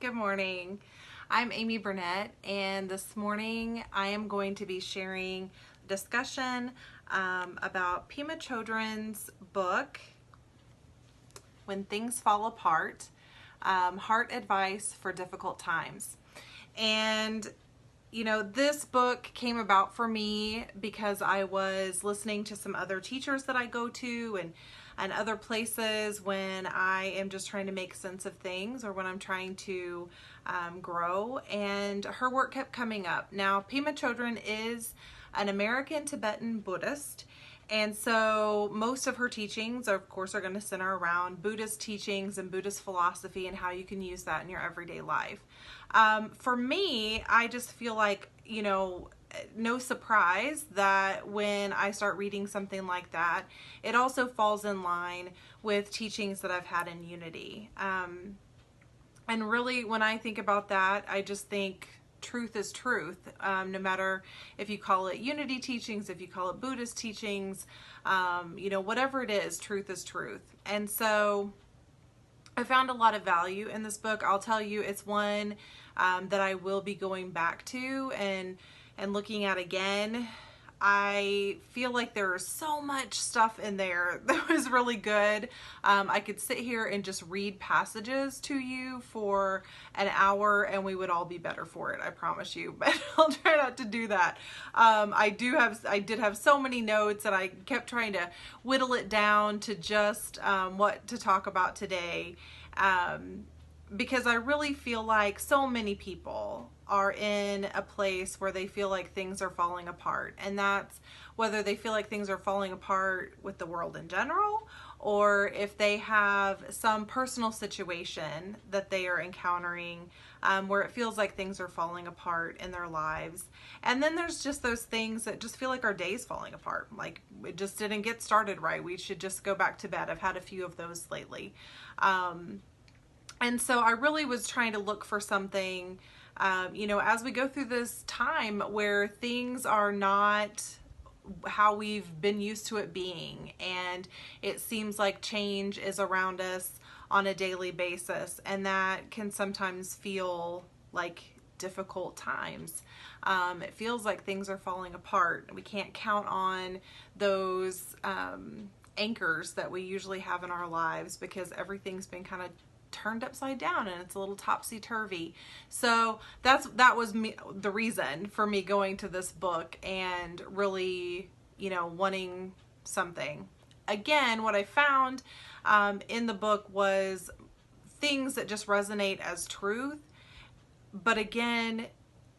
Good morning. I'm Amy Burnett, and this morning I am going to be sharing a discussion about Pema Chodron's book, When Things Fall Apart, Heart Advice for Difficult Times. And this book came about for me because I was listening to some other teachers that I go to and other places when I am just trying to make sense of things or when I'm trying to grow, and her work kept coming up. Now, Pema Chodron is an American Tibetan Buddhist, and so most of her teachings, of course, are going to center around Buddhist teachings and Buddhist philosophy and how you can use that in your everyday life. For me, I just feel like, no surprise that when I start reading something like that, it also falls in line with teachings that I've had in Unity. And really, when I think about that, I just think truth is truth. No matter if you call it Unity teachings, if you call it Buddhist teachings, whatever it is, truth is truth. And so I found a lot of value in this book. I'll tell you, it's one that I will be going back to and looking at again. I feel like there is so much stuff in there that was really good. I could sit here and just read passages to you for an hour and we would all be better for it, I promise you, but I'll try not to do that. I did have so many notes, and I kept trying to whittle it down to just what to talk about today. Because I really feel like so many people are in a place where they feel like things are falling apart. And that's whether they feel like things are falling apart with the world in general, or if they have some personal situation that they are encountering where it feels like things are falling apart in their lives. And then there's just those things that just feel like our day's falling apart. Like it just didn't get started right. We should just go back to bed. I've had a few of those lately. And so I really was trying to look for something, as we go through this time where things are not how we've been used to it being, and it seems like change is around us on a daily basis, and that can sometimes feel like difficult times. It feels like things are falling apart. We can't count on those anchors that we usually have in our lives because everything's been kind of turned upside down and it's a little topsy-turvy. So that was the reason for me going to this book and really, wanting something. Again, what I found in the book was things that just resonate as truth. But again,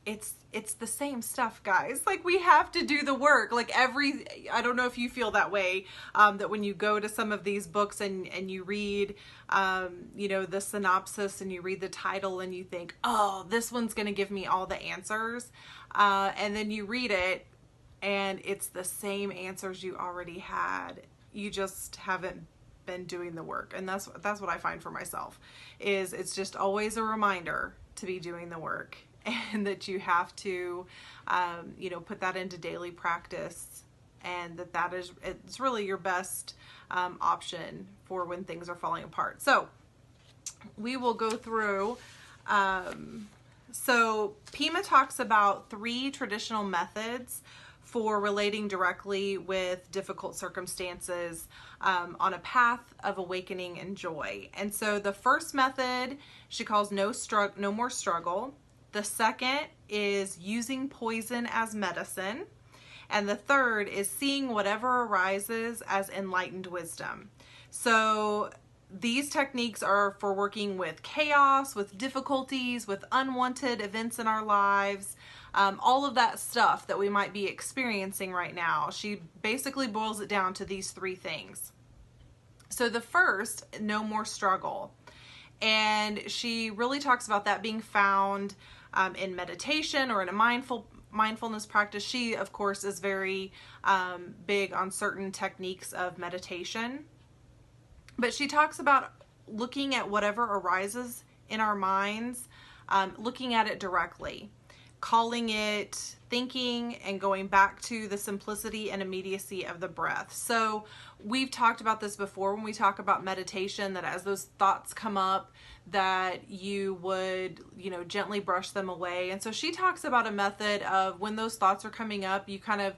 it's the same stuff, guys. Like, we have to do the work. Like I don't know if you feel that way, that when you go to some of these books and you read, the synopsis and you read the title and you think, oh, this one's going to give me all the answers. And then you read it and it's the same answers you already had. You just haven't been doing the work. And that's what I find for myself, is it's just always a reminder to be doing the work. And that you have to, put that into daily practice, and it's really your best option for when things are falling apart. So we will go through. So Pema talks about 3 traditional methods for relating directly with difficult circumstances on a path of awakening and joy. And so the first method she calls no more struggle. The second is using poison as medicine. And the third is seeing whatever arises as enlightened wisdom. So these techniques are for working with chaos, with difficulties, with unwanted events in our lives, all of that stuff that we might be experiencing right now. She basically boils it down to these 3 things. So the first, no more struggle. And she really talks about that being found in meditation or in a mindfulness practice. She, of course, is very big on certain techniques of meditation. But she talks about looking at whatever arises in our minds, looking at it directly. calling it thinking and going back to the simplicity and immediacy of the breath. So we've talked about this before when we talk about meditation, that as those thoughts come up, that you would, gently brush them away. And so she talks about a method of when those thoughts are coming up, you kind of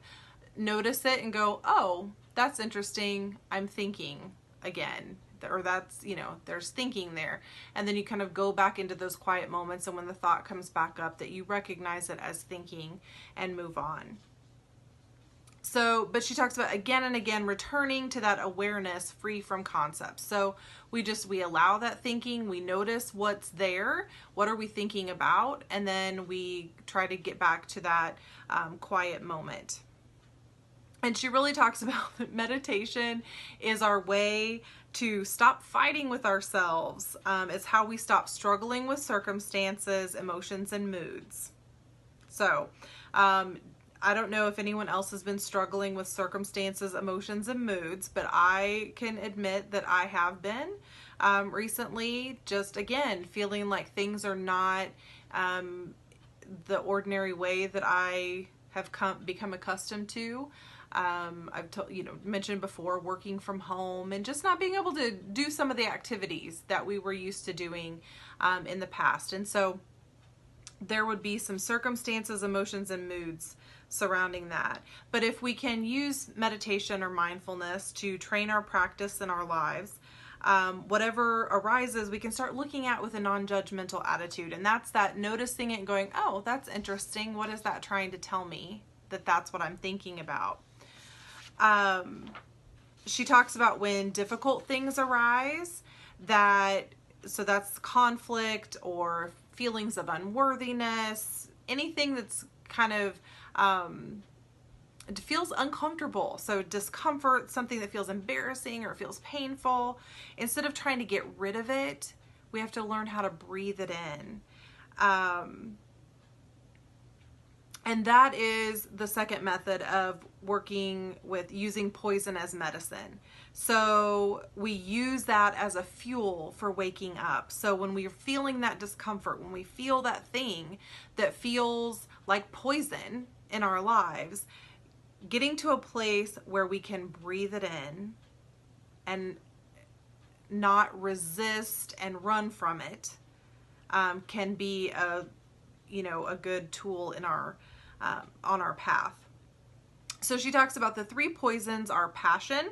notice it and go, oh, that's interesting, I'm thinking again. Or that's, there's thinking there. And then you kind of go back into those quiet moments, and when the thought comes back up, that you recognize it as thinking and move on. So, but she talks about again and again returning to that awareness free from concepts. So we allow that thinking, we notice what's there, what are we thinking about, and then we try to get back to that quiet moment. And she really talks about that meditation is our way to stop fighting with ourselves. It's how we stop struggling with circumstances, emotions, and moods. So, I don't know if anyone else has been struggling with circumstances, emotions, and moods, but I can admit that I have been recently, just again, feeling like things are not the ordinary way that I have become accustomed to. I've mentioned before, working from home and just not being able to do some of the activities that we were used to doing in the past. And so there would be some circumstances, emotions, and moods surrounding that. But if we can use meditation or mindfulness to train our practice in our lives, whatever arises, we can start looking at with a non-judgmental attitude. And that's that noticing it and going, oh, that's interesting. What is that trying to tell me? That's what I'm thinking about. She talks about when difficult things arise, that's conflict or feelings of unworthiness, anything that's kind of, it feels uncomfortable. So discomfort, something that feels embarrassing or feels painful, instead of trying to get rid of it, we have to learn how to breathe it in. And that is the second method of working with using poison as medicine. So we use that as a fuel for waking up. So when we're feeling that discomfort, when we feel that thing that feels like poison in our lives, getting to a place where we can breathe it in and not resist and run from it can be a good tool in our on our path. So she talks about the three poisons are passion,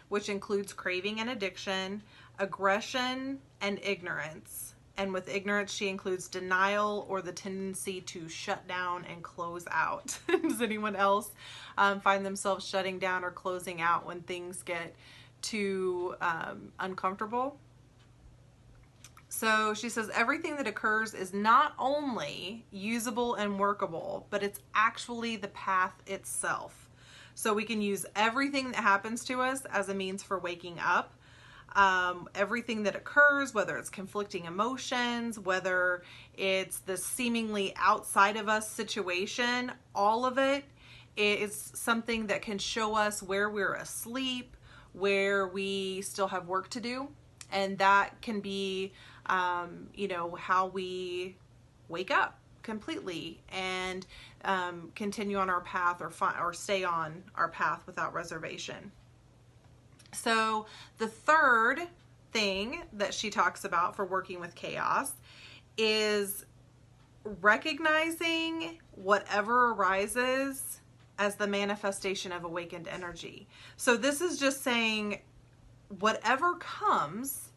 which includes craving and addiction, aggression, and ignorance. And with ignorance, she includes denial or the tendency to shut down and close out. Does anyone else find themselves shutting down or closing out when things get too uncomfortable? So she says everything that occurs is not only usable and workable, but it's actually the path itself. So we can use everything that happens to us as a means for waking up. Everything that occurs, whether it's conflicting emotions, whether it's the seemingly outside of us situation, all of it is something that can show us where we're asleep, where we still have work to do. And that can be, how we wake up completely and continue on our path or stay on our path without reservation. So the third thing that she talks about for working with chaos is recognizing whatever arises as the manifestation of awakened energy. So this is just saying whatever comes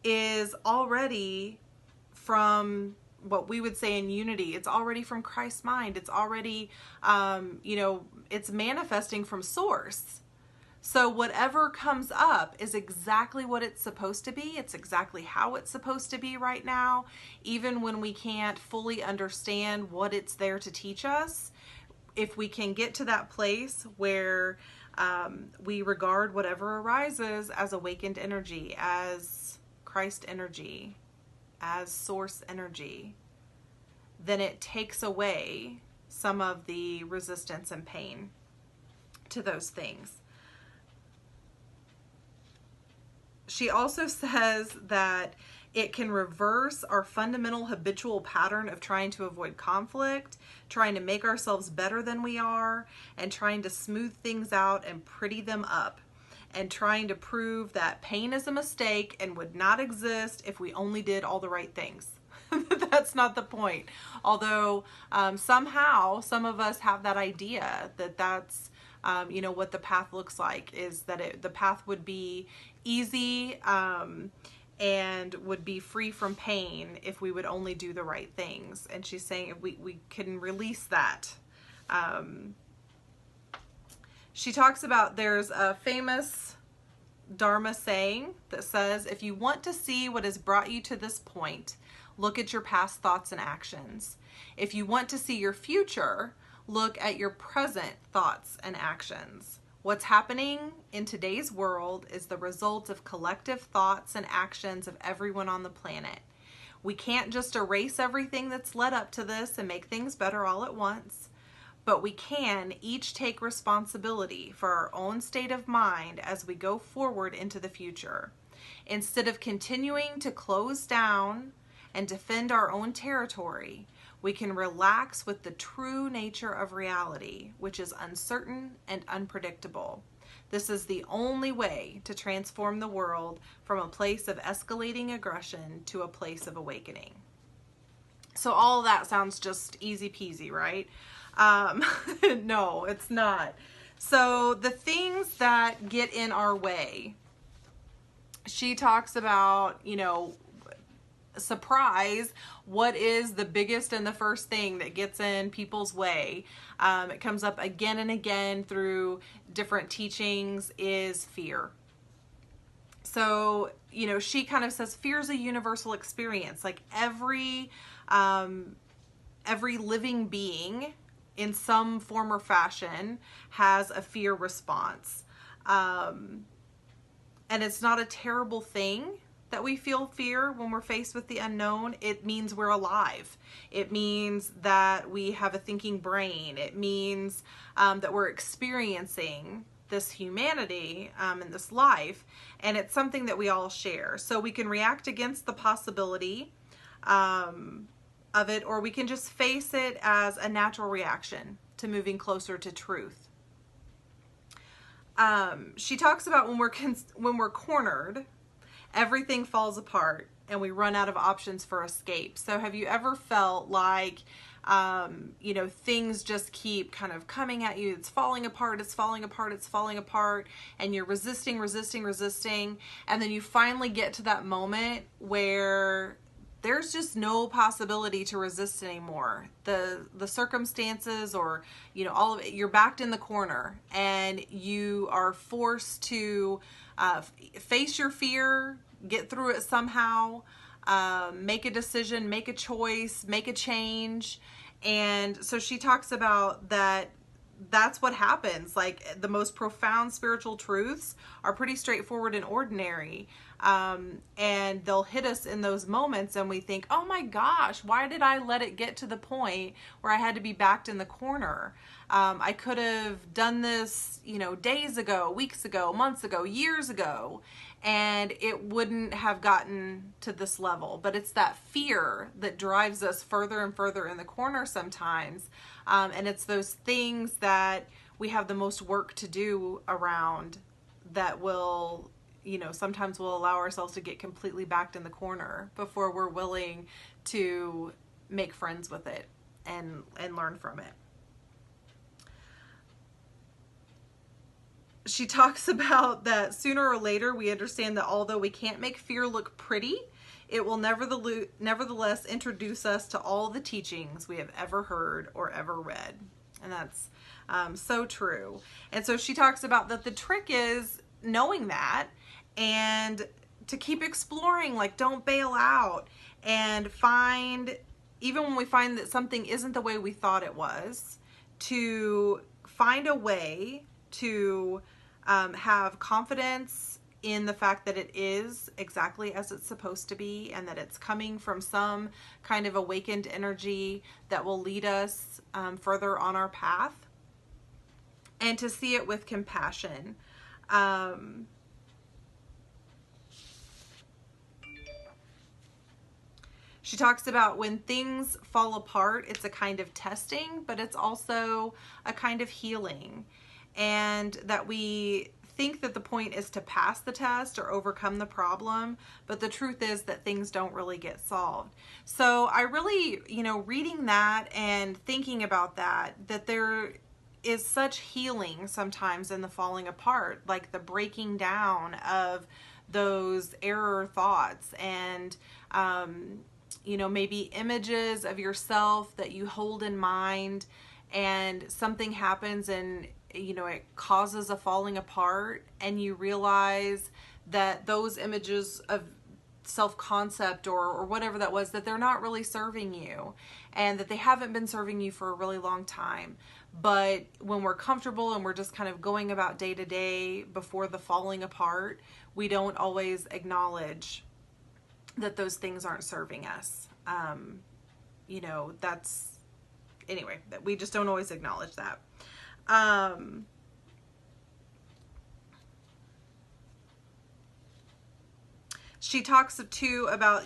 is already from what we would say in unity. It's already from Christ's mind. It's already, it's manifesting from source. So whatever comes up is exactly what it's supposed to be. It's exactly how it's supposed to be right now. Even when we can't fully understand what it's there to teach us, if we can get to that place where we regard whatever arises as awakened energy, as Christ energy, as source energy, then it takes away some of the resistance and pain to those things. She also says that It can reverse our fundamental habitual pattern of trying to avoid conflict, trying to make ourselves better than we are, and trying to smooth things out and pretty them up, and trying to prove that pain is a mistake and would not exist if we only did all the right things. That's not the point. Although somehow some of us have that idea that that's what the path looks like, is that the path would be easy and would be free from pain if we would only do the right things. And she's saying if we can release that. She talks about, there's a famous Dharma saying that says, if you want to see what has brought you to this point, look at your past thoughts and actions. If you want to see your future, look at your present thoughts and actions. What's happening in today's world is the result of collective thoughts and actions of everyone on the planet. We can't just erase everything that's led up to this and make things better all at once, but we can each take responsibility for our own state of mind as we go forward into the future. Instead of continuing to close down and defend our own territory, we can relax with the true nature of reality, which is uncertain and unpredictable. This is the only way to transform the world from a place of escalating aggression to a place of awakening. So all of that sounds just easy peasy, right? No, it's not. So the things that get in our way, she talks about, surprise, what is the biggest and the first thing that gets in people's way? It comes up again and again through different teachings, is fear. So, she kind of says fear is a universal experience. Like every living being in some form or fashion has a fear response. And it's not a terrible thing that we feel fear when we're faced with the unknown. It means we're alive. It means that we have a thinking brain. It means that we're experiencing this humanity and this life, and it's something that we all share. So we can react against the possibility of it, or we can just face it as a natural reaction to moving closer to truth. She talks about when we're cornered, everything falls apart and we run out of options for escape. So have you ever felt like, things just keep kind of coming at you? It's falling apart, it's falling apart, it's falling apart, and you're resisting, and then you finally get to that moment where there's just no possibility to resist anymore. The circumstances, or all of it, you're backed in the corner and you are forced to face your fear, get through it somehow, make a decision, make a choice, make a change. And so she talks about that's what happens. Like the most profound spiritual truths are pretty straightforward and ordinary. And they'll hit us in those moments and we think, oh my gosh, why did I let it get to the point where I had to be backed in the corner? I could have done this, days ago, weeks ago, months ago, years ago, and it wouldn't have gotten to this level. But it's that fear that drives us further and further in the corner sometimes. And it's those things that we have the most work to do around that will, sometimes we'll allow ourselves to get completely backed in the corner before we're willing to make friends with it and learn from it. She talks about that sooner or later we understand that although we can't make fear look pretty, it will nevertheless introduce us to all the teachings we have ever heard or ever read. And that's so true. And so she talks about that the trick is knowing that and to keep exploring, like don't bail out, and even when we find that something isn't the way we thought it was, to find a way to have confidence in the fact that it is exactly as it's supposed to be, and that it's coming from some kind of awakened energy that will lead us further on our path, and to see it with compassion. She talks about when things fall apart, it's a kind of testing, but it's also a kind of healing. And that we think that the point is to pass the test or overcome the problem, but the truth is that things don't really get solved. So I really, reading that and thinking about that there is such healing sometimes in the falling apart, like the breaking down of those error thoughts and, maybe images of yourself that you hold in mind, and something happens and it causes a falling apart, and you realize that those images of self-concept or whatever that was, that they're not really serving you, and that they haven't been serving you for a really long time. But when we're comfortable and we're just kind of going about day to day before the falling apart, we don't always acknowledge that those things aren't serving us. That we just don't always acknowledge that. She talks too about,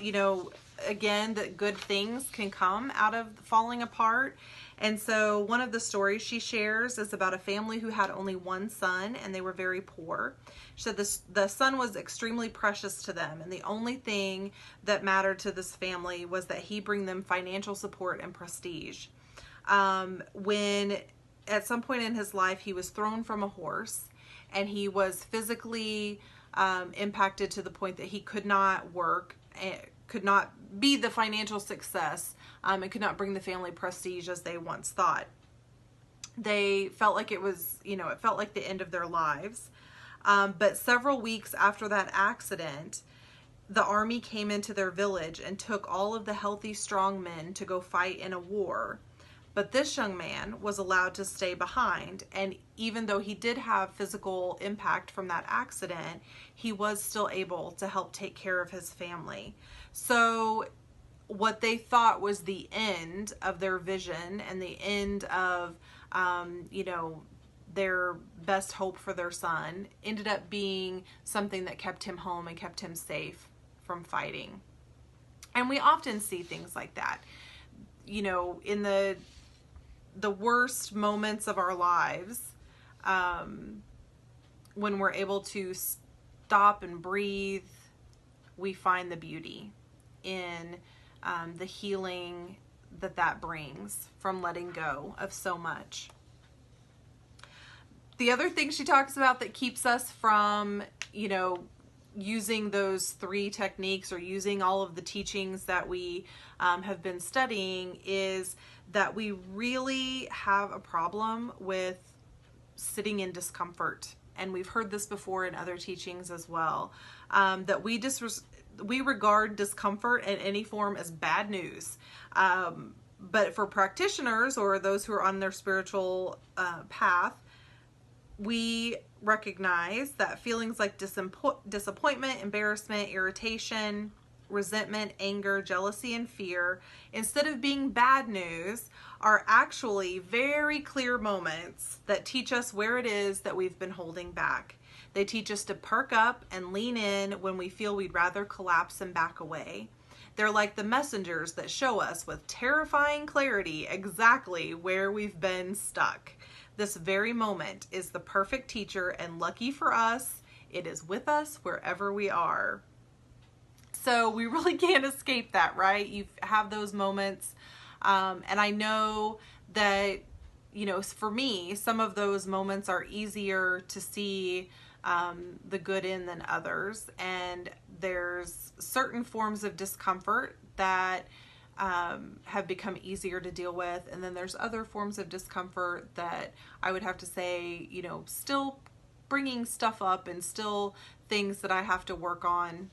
again, that good things can come out of falling apart. And so one of the stories she shares is about a family who had only one son, and they were very poor. She said the son was extremely precious to them, and the only thing that mattered to this family was that he bring them financial support and prestige. When at some point in his life he was thrown from a horse, and he was physically impacted to the point that he could not work, could not be the financial success, and could not bring the family prestige as they once thought. They felt like it was, it felt like the end of their lives. But several weeks after that accident, the army came into their village and took all of the healthy, strong men to go fight in a war. But this young man was allowed to stay behind, and even though he did have physical impact from that accident, he was still able to help take care of his family. So what they thought was the end of their vision and the end of, their best hope for their son ended up being something that kept him home and kept him safe from fighting. And we often see things like that, in the worst moments of our lives, when we're able to stop and breathe, we find the beauty in the healing that brings from letting go of so much. The other thing she talks about that keeps us from, using those 3 techniques or using all of the teachings that we have been studying is that we really have a problem with sitting in discomfort. And we've heard this before in other teachings as well, that we regard discomfort in any form as bad news. But for practitioners or those who are on their spiritual path, we recognize that feelings like disappointment, embarrassment, irritation, resentment, anger, jealousy, and fear, instead of being bad news, are actually very clear moments that teach us where it is that we've been holding back. They teach us to perk up and lean in when we feel we'd rather collapse and back away. They're like the messengers that show us with terrifying clarity exactly where we've been stuck. This very moment is the perfect teacher, and lucky for us, it is with us wherever we are. So we really can't escape that, right? You have those moments. And I know that, for me, some of those moments are easier to see the good in than others. And there's certain forms of discomfort that have become easier to deal with. And then there's other forms of discomfort that I would have to say, still bringing stuff up and still things that I have to work on.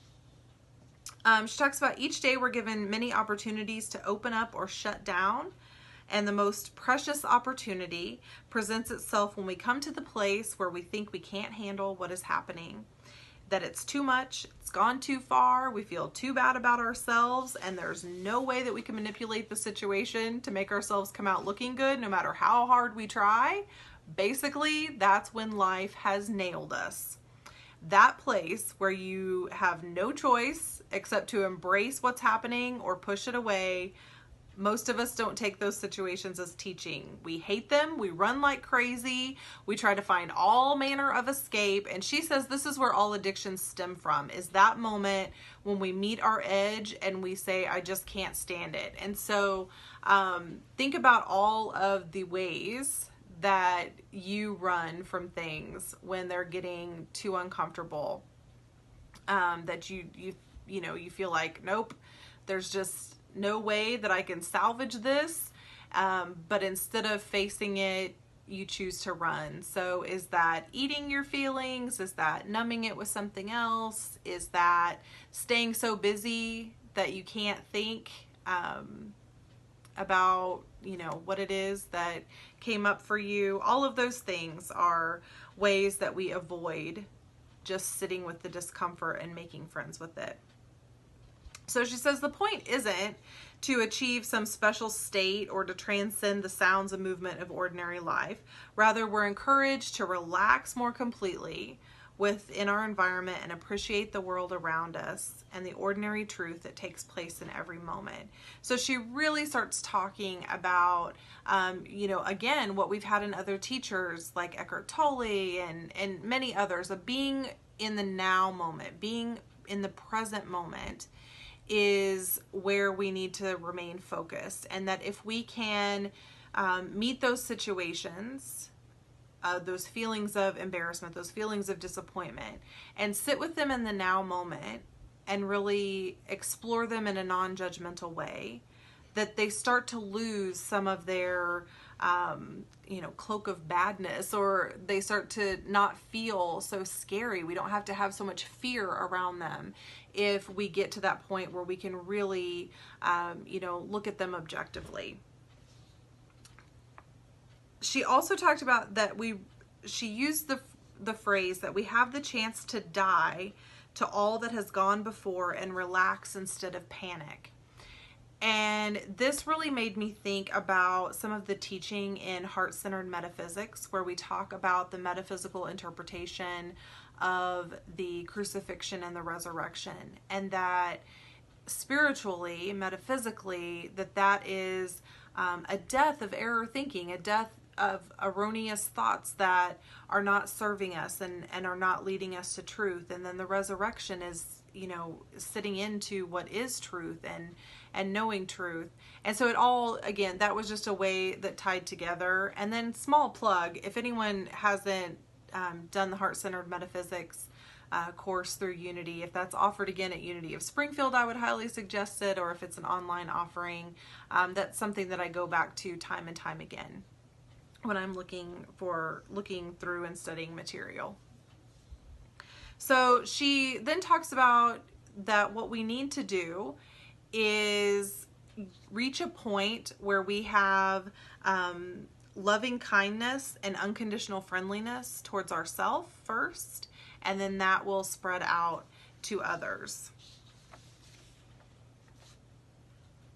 She talks about each day we're given many opportunities to open up or shut down. And the most precious opportunity presents itself when we come to the place where we think we can't handle what is happening. That it's too much, it's gone too far, we feel too bad about ourselves, and there's no way that we can manipulate the situation to make ourselves come out looking good no matter how hard we try. Basically, that's when life has nailed us. that place where you have no choice except to embrace what's happening or push it away. Most of us don't take those situations as teaching. We hate them. We run like crazy. We try to find all manner of escape. And she says this is where all addictions stem from, is that moment when we meet our edge and we say, I just can't stand it. And so think about all of the ways that you run from things when they're getting too uncomfortable, that you feel like, nope, there's just no way that I can salvage this. But instead of facing it, you choose to run. So is that eating your feelings? Is that numbing it with something else? Is that staying so busy that you can't think about, what it is that came up for you? All of those things are ways that we avoid just sitting with the discomfort and making friends with it. So she says the point isn't to achieve some special state or to transcend the sounds and movement of ordinary life. Rather, we're encouraged to relax more completely within our environment and appreciate the world around us and the ordinary truth that takes place in every moment. So she really starts talking about, again, what we've had in other teachers like Eckhart Tolle and many others, of being in the now moment, being in the present moment is where we need to remain focused. And that if we can meet those situations, those feelings of embarrassment, those feelings of disappointment, and sit with them in the now moment and really explore them in a non-judgmental way, that they start to lose some of their cloak of badness, or they start to not feel so scary. We don't have to have so much fear around them if we get to that point where we can really look at them objectively. She also talked about that she used the phrase that we have the chance to die to all that has gone before and relax instead of panic. And this really made me think about some of the teaching in heart-centered metaphysics, where we talk about the metaphysical interpretation of the crucifixion and the resurrection, and that spiritually, metaphysically, that is a death of error thinking, a death of erroneous thoughts that are not serving us and are not leading us to truth. And then the resurrection is, sitting into what is truth and knowing truth. And so it all, again, that was just a way that tied together. And then small plug, if anyone hasn't done the Heart-Centered Metaphysics course through Unity, if that's offered again at Unity of Springfield, I would highly suggest it. Or if it's an online offering, that's something that I go back to time and time again when I'm looking through and studying material. So she then talks about that what we need to do is reach a point where we have loving kindness and unconditional friendliness towards ourselves first, and then that will spread out to others.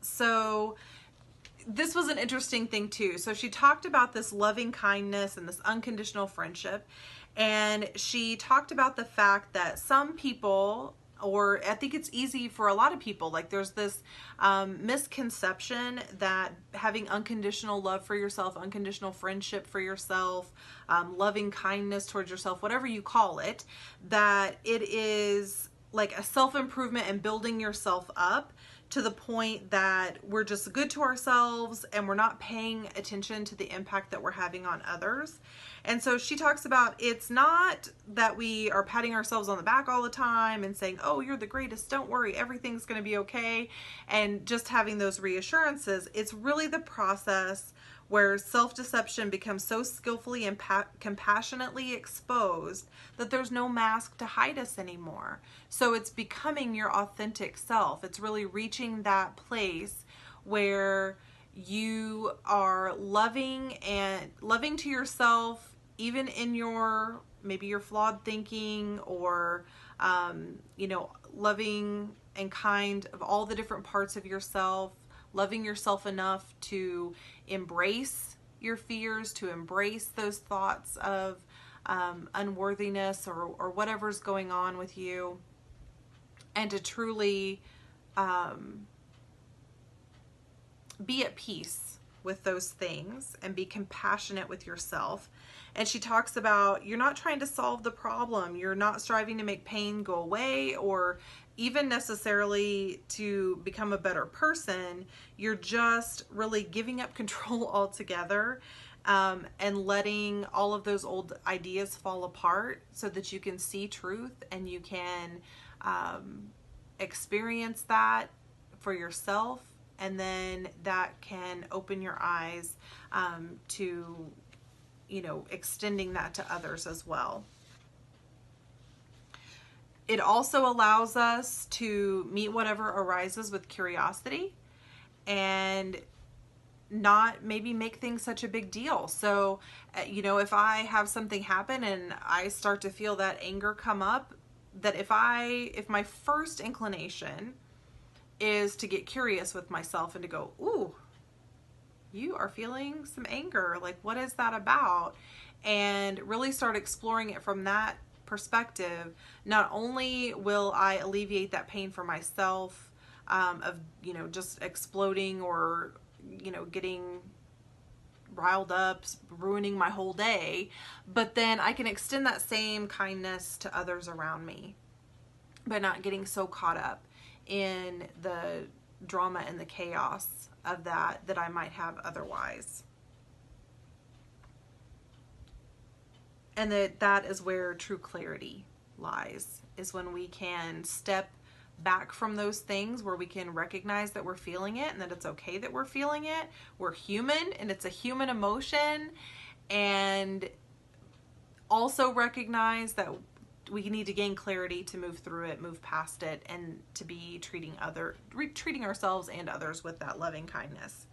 So this was an interesting thing too. So she talked about this loving kindness and this unconditional friendship, and she talked about the fact that some people, or I think it's easy for a lot of people, like there's this misconception that having unconditional love for yourself, unconditional friendship for yourself, loving kindness towards yourself, whatever you call it, that it is like a self-improvement and building yourself up to the point that we're just good to ourselves and we're not paying attention to the impact that we're having on others. And so she talks about, it's not that we are patting ourselves on the back all the time and saying, oh, you're the greatest, don't worry, everything's going to be okay, and just having those reassurances. It's really the process where self-deception becomes so skillfully and compassionately exposed that there's no mask to hide us anymore. So it's becoming your authentic self. It's really reaching that place where you are loving to yourself, even in maybe your flawed thinking, or loving and kind of all the different parts of yourself, loving yourself enough to embrace your fears, to embrace those thoughts of unworthiness or whatever's going on with you, and to truly be at peace with those things and be compassionate with yourself. And she talks about, you're not trying to solve the problem. You're not striving to make pain go away or even necessarily to become a better person. You're just really giving up control altogether, and letting all of those old ideas fall apart so that you can see truth and you can experience that for yourself. And then that can open your eyes to, extending that to others as well. It also allows us to meet whatever arises with curiosity and not maybe make things such a big deal. So, if I have something happen and I start to feel that anger come up, that if my first inclination is to get curious with myself and to go, ooh, you are feeling some anger. Like, what is that about? And really start exploring it from that perspective. Not only will I alleviate that pain for myself, of, just exploding or, getting riled up, ruining my whole day, but then I can extend that same kindness to others around me by not getting so caught up in the drama and the chaos of that I might have otherwise. And that is where true clarity lies, is when we can step back from those things, where we can recognize that we're feeling it and that it's okay that we're feeling it. We're human and it's a human emotion, and also recognize that we need to gain clarity to move through it, move past it, and to be treating ourselves and others with that loving kindness.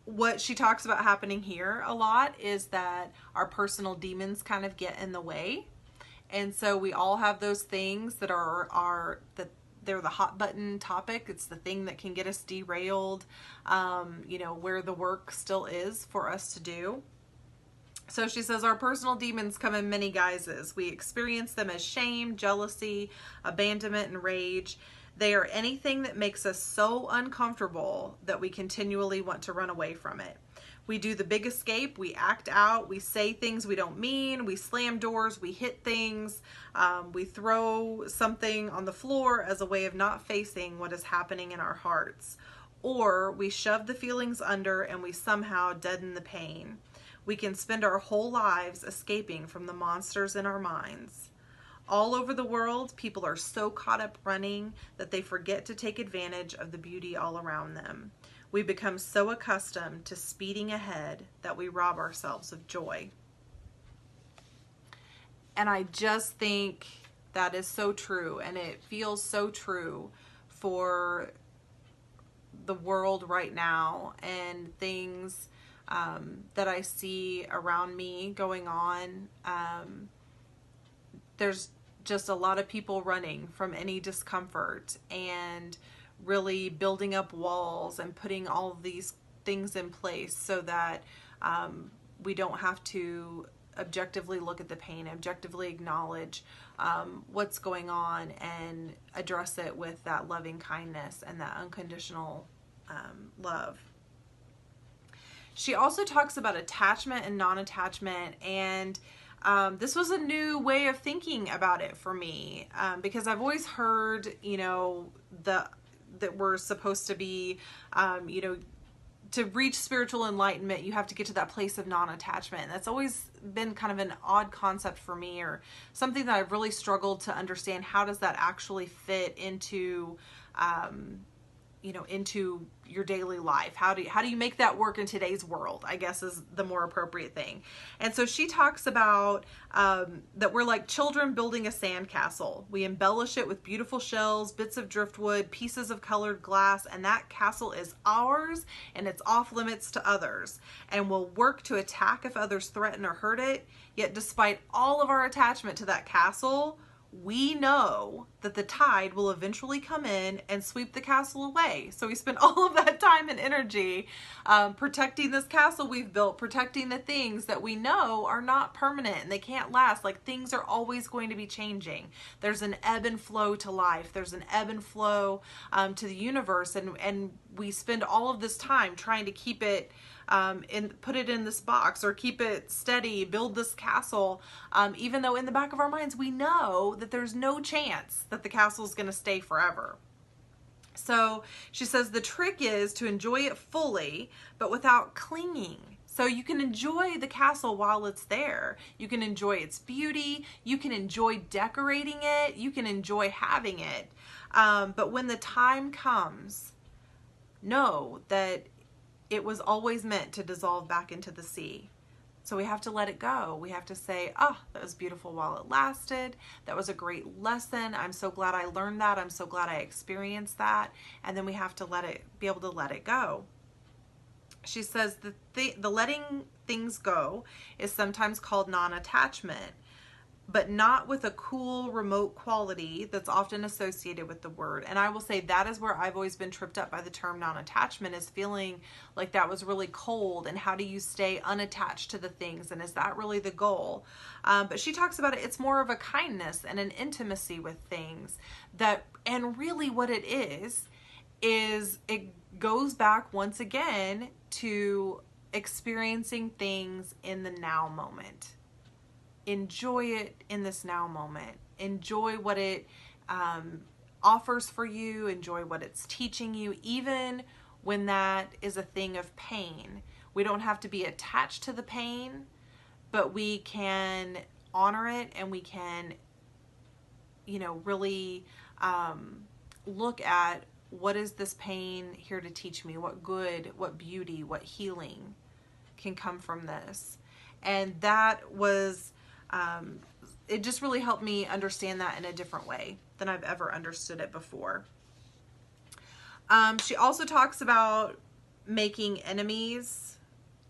What she talks about happening here a lot is that our personal demons kind of get in the way. And so we all have those things that they're the hot button topic. It's the thing that can get us derailed, where the work still is for us to do. So she says, our personal demons come in many guises. We experience them as shame, jealousy, abandonment, and rage. They are anything that makes us so uncomfortable that we continually want to run away from it. We do the big escape, we act out, we say things we don't mean, we slam doors, we hit things, we throw something on the floor as a way of not facing what is happening in our hearts. Or we shove the feelings under and we somehow deaden the pain. We can spend our whole lives escaping from the monsters in our minds. All over the world, people are so caught up running that they forget to take advantage of the beauty all around them. We become so accustomed to speeding ahead that we rob ourselves of joy. And I just think that is so true, and it feels so true for the world right now and things that I see around me going on. There's just a lot of people running from any discomfort and really building up walls and putting all of these things in place so that we don't have to objectively look at the pain, objectively acknowledge what's going on, and address it with that loving kindness and that unconditional love. She also talks about attachment and non-attachment, and this was a new way of thinking about it for me, because I've always heard, that we're supposed to be, to reach spiritual enlightenment, you have to get to that place of non-attachment. And that's always been kind of an odd concept for me, or something that I've really struggled to understand. How does that actually fit into, into your daily life? How do you make that work in today's world, I guess, is the more appropriate thing. And so she talks about that we're like children building a sandcastle. We embellish it with beautiful shells, bits of driftwood, pieces of colored glass, and that castle is ours and it's off limits to others. And we'll work to attack if others threaten or hurt it. Yet despite all of our attachment to that castle, we know that the tide will eventually come in and sweep the castle away. So we spend all of that time and energy protecting this castle we've built, protecting the things that we know are not permanent and they can't last. Like, things are always going to be changing. There's an ebb and flow to life. There's an ebb and flow to the universe. And we spend all of this time trying to keep it and put it in this box or keep it steady, build this castle, even though in the back of our minds we know that there's no chance that the castle is going to stay forever. So she says the trick is to enjoy it fully, but without clinging. So you can enjoy the castle while it's there. You can enjoy its beauty. You can enjoy decorating it. You can enjoy having it. But when the time comes, know that it was always meant to dissolve back into the sea. So we have to let it go. We have to say, oh, that was beautiful while it lasted. That was a great lesson. I'm so glad I learned that. I'm so glad I experienced that. And then we have to be able to let it go. She says the letting things go is sometimes called non-attachment, but not with a cool, remote quality that's often associated with the word. And I will say that is where I've always been tripped up by the term non-attachment, is feeling like that was really cold. And how do you stay unattached to the things? And is that really the goal? But she talks about it's more of a kindness and an intimacy with things and really what it is it goes back once again to experiencing things in the now moment. Enjoy it in this now moment. Enjoy what it offers for you. Enjoy what it's teaching you, even when that is a thing of pain. We don't have to be attached to the pain, but we can honor it, and we can, really look at, what is this pain here to teach me? What good, what beauty, what healing can come from this? And that was... it just really helped me understand that in a different way than I've ever understood it before. She also talks about making enemies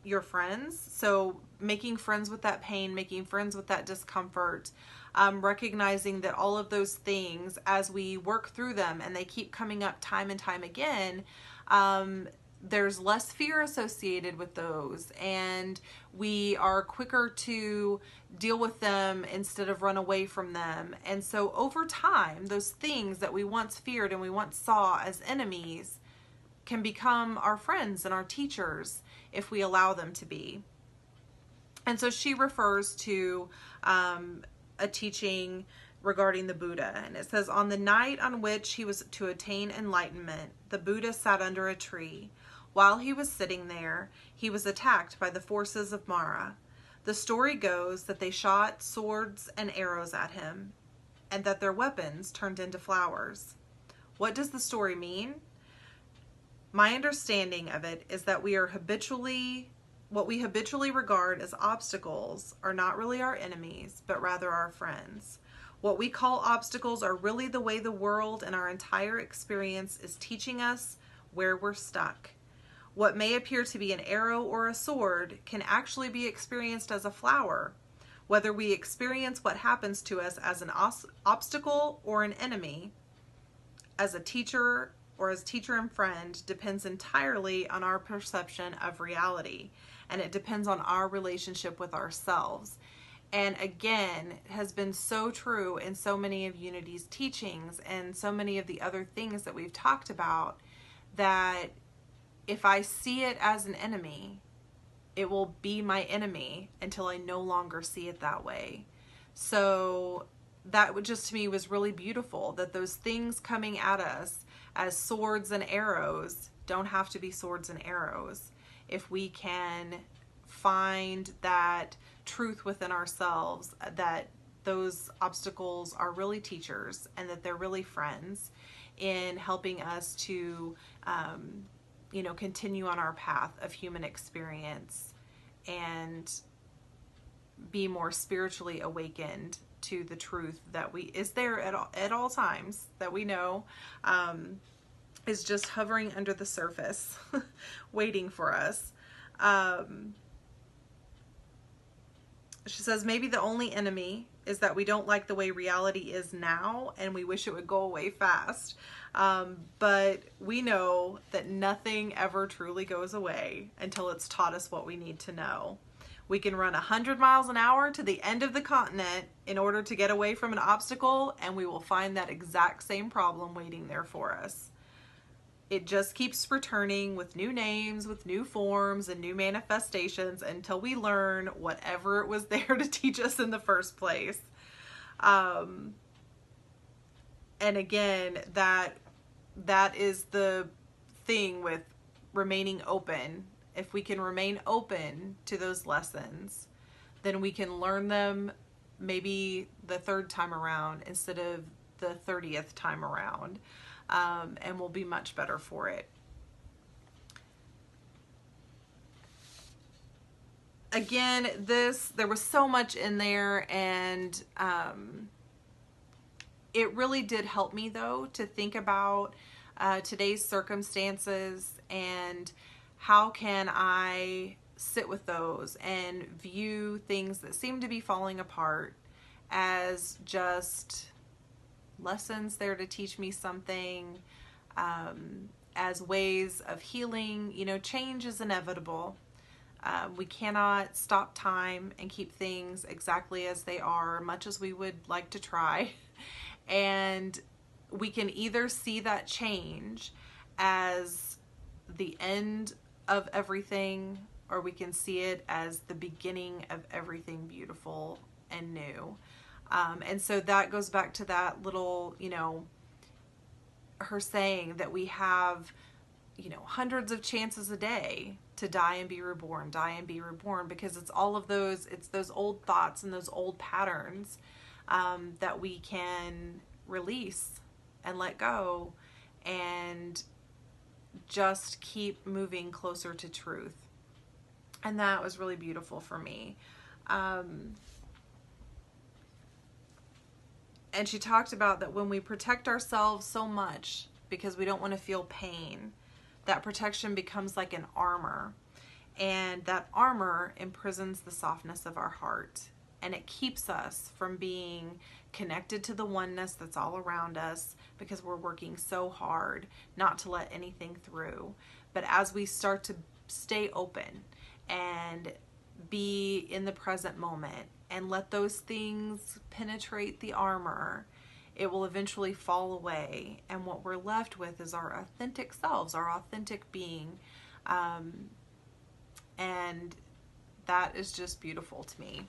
your friends. So making friends with that pain, making friends with that discomfort, recognizing that all of those things, as we work through them and they keep coming up time and time again, there's less fear associated with those, and we are quicker to deal with them instead of run away from them. And so over time, those things that we once feared and we once saw as enemies can become our friends and our teachers if we allow them to be. And so she refers to a teaching regarding the Buddha, and it says, on the night on which he was to attain enlightenment, the Buddha sat under a tree. While he was sitting there, he was attacked by the forces of Mara. The story goes that they shot swords and arrows at him, and that their weapons turned into flowers. What does the story mean? My understanding of it is that what we habitually regard as obstacles are not really our enemies, but rather our friends. What we call obstacles are really the way the world and our entire experience is teaching us where we're stuck. What may appear to be an arrow or a sword can actually be experienced as a flower. Whether we experience what happens to us as an obstacle or an enemy, as a teacher or as teacher and friend, depends entirely on our perception of reality, and it depends on our relationship with ourselves. And again, has been so true in so many of Unity's teachings and so many of the other things that we've talked about, that if I see it as an enemy, it will be my enemy until I no longer see it that way. So that just to me was really beautiful, that those things coming at us as swords and arrows don't have to be swords and arrows. If we can find that truth within ourselves, that those obstacles are really teachers and that they're really friends in helping us to continue on our path of human experience and be more spiritually awakened to the truth that is there at all times, that we know is just hovering under the surface waiting for us. She says maybe the only enemy is that we don't like the way reality is now, and we wish it would go away fast. But we know that nothing ever truly goes away until it's taught us what we need to know. We can run 100 miles an hour to the end of the continent in order to get away from an obstacle, and we will find that exact same problem waiting there for us. It just keeps returning with new names, with new forms, and new manifestations until we learn whatever it was there to teach us in the first place. And again, that is the thing with remaining open. If we can remain open to those lessons, then we can learn them maybe the third time around instead of the 30th time around. And we'll be much better for it. Again, there was so much in there, and it really did help me, though, to think about today's circumstances and how can I sit with those and view things that seem to be falling apart as just lessons there to teach me something, as ways of healing. You know, change is inevitable. We cannot stop time and keep things exactly as they are, much as we would like to try. And we can either see that change as the end of everything, or we can see it as the beginning of everything beautiful and new. And so that goes back to that little, her saying that we have, hundreds of chances a day to die and be reborn, because it's all of those, it's those old thoughts and those old patterns that we can release and let go and just keep moving closer to truth. And that was really beautiful for me. And she talked about that when we protect ourselves so much because we don't want to feel pain, that protection becomes like an armor. And that armor imprisons the softness of our heart. And it keeps us from being connected to the oneness that's all around us because we're working so hard not to let anything through. But as we start to stay open and be in the present moment and let those things penetrate the armor, it will eventually fall away. And what we're left with is our authentic selves, our authentic being. And that is just beautiful to me.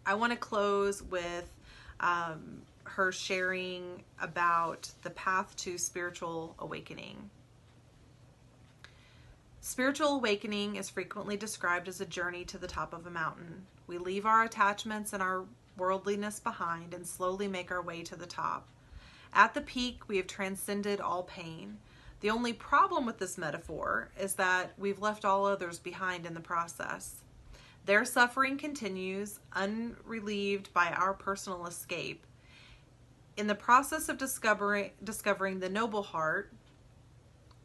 I want to close with her sharing about the path to spiritual awakening. Spiritual awakening is frequently described as a journey to the top of a mountain. We leave our attachments and our worldliness behind and slowly make our way to the top. At the peak, we have transcended all pain. The only problem with this metaphor is that we've left all others behind in the process. Their suffering continues, unrelieved by our personal escape. In the process of discovering the noble heart,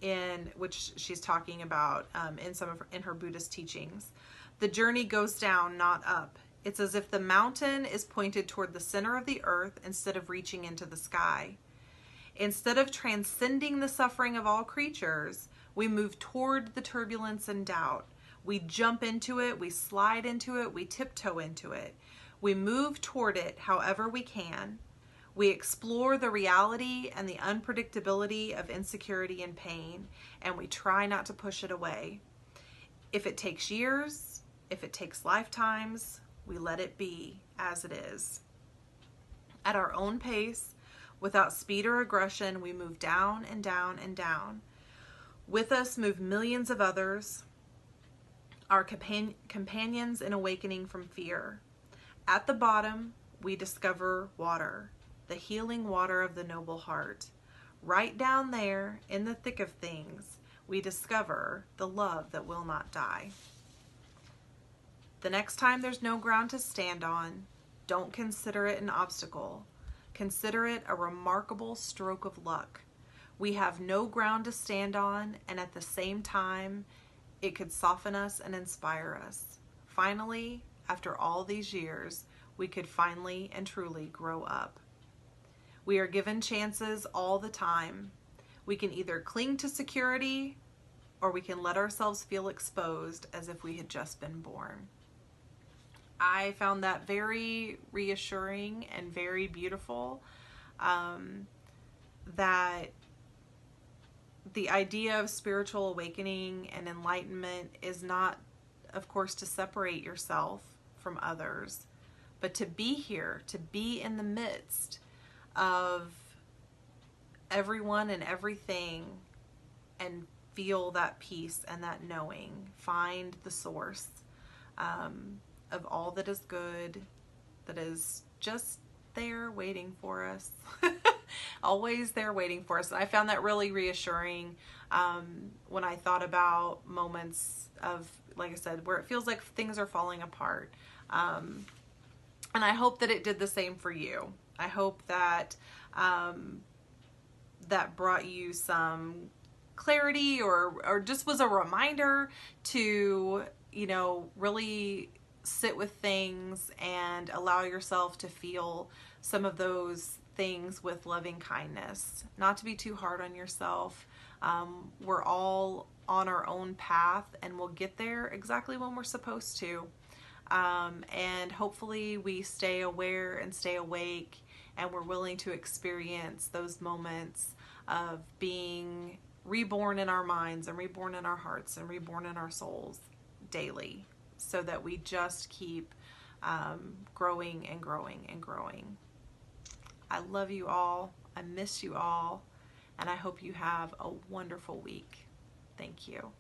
in which she's talking about in her Buddhist teachings, the journey goes down, not up. It's as if the mountain is pointed toward the center of the earth instead of reaching into the sky. Instead of transcending the suffering of all creatures, we move toward the turbulence and doubt. We jump into it, we slide into it, we tiptoe into it. We move toward it however we can. We explore the reality and the unpredictability of insecurity and pain, and we try not to push it away. If it takes years, if it takes lifetimes, we let it be as it is. At our own pace, without speed or aggression, we move down and down and down. With us move millions of others, our companions in awakening from fear. At the bottom, we discover water, the healing water of the noble heart. Right down there, in the thick of things, we discover the love that will not die. The next time there's no ground to stand on, don't consider it an obstacle. Consider it a remarkable stroke of luck. We have no ground to stand on, and at the same time, it could soften us and inspire us. Finally, after all these years, we could finally and truly grow up. We are given chances all the time. We can either cling to security or we can let ourselves feel exposed as if we had just been born. I found that very reassuring and very beautiful, that the idea of spiritual awakening and enlightenment is not, of course, to separate yourself from others, but to be here, to be in the midst of everyone and everything and feel that peace and that knowing. Find the source of all that is good, that is just there waiting for us. Always there waiting for us. And I found that really reassuring when I thought about moments of, like I said, where it feels like things are falling apart. And I hope that it did the same for you. I hope that that brought you some clarity or just was a reminder to, really sit with things and allow yourself to feel some of those things with loving kindness. Not to be too hard on yourself. We're all on our own path and we'll get there exactly when we're supposed to. And hopefully we stay aware and stay awake and we're willing to experience those moments of being reborn in our minds and reborn in our hearts and reborn in our souls daily, so that we just keep growing and growing and growing. I love you all. I miss you all. And I hope you have a wonderful week. Thank you.